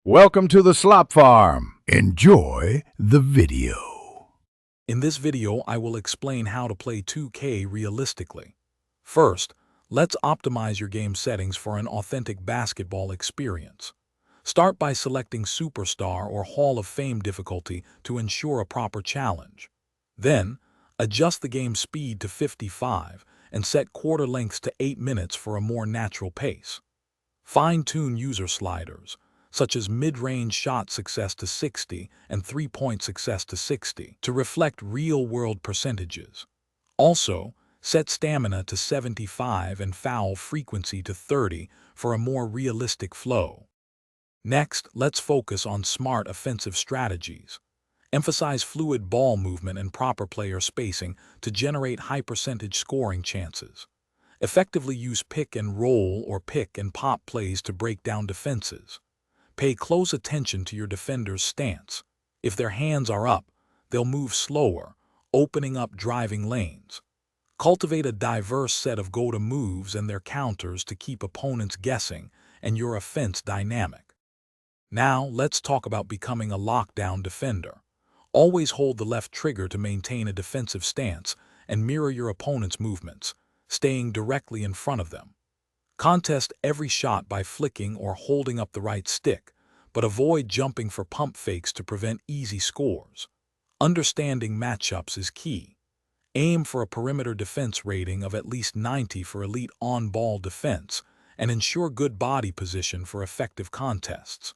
Welcome to the Slop Farm. Enjoy the video. In this video, I will explain how to play 2K realistically. First, let's optimize your game settings for an authentic basketball experience. Start by selecting Superstar or Hall of Fame difficulty to ensure a proper challenge. Then, adjust the game speed to 55 and set quarter lengths to 8 minutes for a more natural pace. Fine-tune user sliders, such as mid-range shot success to 60 and three-point success to 60, to reflect real-world percentages. Also, set stamina to 75 and foul frequency to 30 for a more realistic flow. Next, let's focus on smart offensive strategies. Emphasize fluid ball movement and proper player spacing to generate high-percentage scoring chances. Effectively use pick and roll or pick and pop plays to break down defenses. Pay close attention to your defender's stance. If their hands are up, they'll move slower, opening up driving lanes. Cultivate a diverse set of go-to moves and their counters to keep opponents guessing and your offense dynamic. Now, let's talk about becoming a lockdown defender. Always hold the left trigger to maintain a defensive stance and mirror your opponent's movements, staying directly in front of them. Contest every shot by flicking or holding up the right stick, but avoid jumping for pump fakes to prevent easy scores. Understanding matchups is key. Aim for a perimeter defense rating of at least 90 for elite on-ball defense, and ensure good body position for effective contests.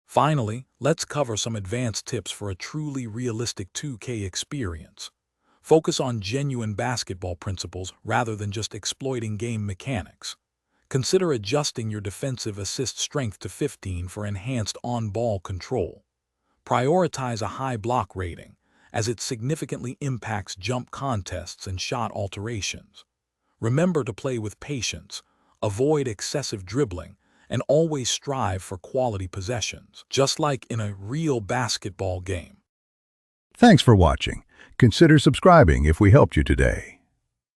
Finally, let's cover some advanced tips for a truly realistic 2K experience. Focus on genuine basketball principles rather than just exploiting game mechanics. Consider adjusting your defensive assist strength to 15 for enhanced on-ball control. Prioritize a high block rating, as it significantly impacts jump contests and shot alterations. Remember to play with patience, avoid excessive dribbling, and always strive for quality possessions, just like in a real basketball game. Thanks for watching. Consider subscribing if we helped you today.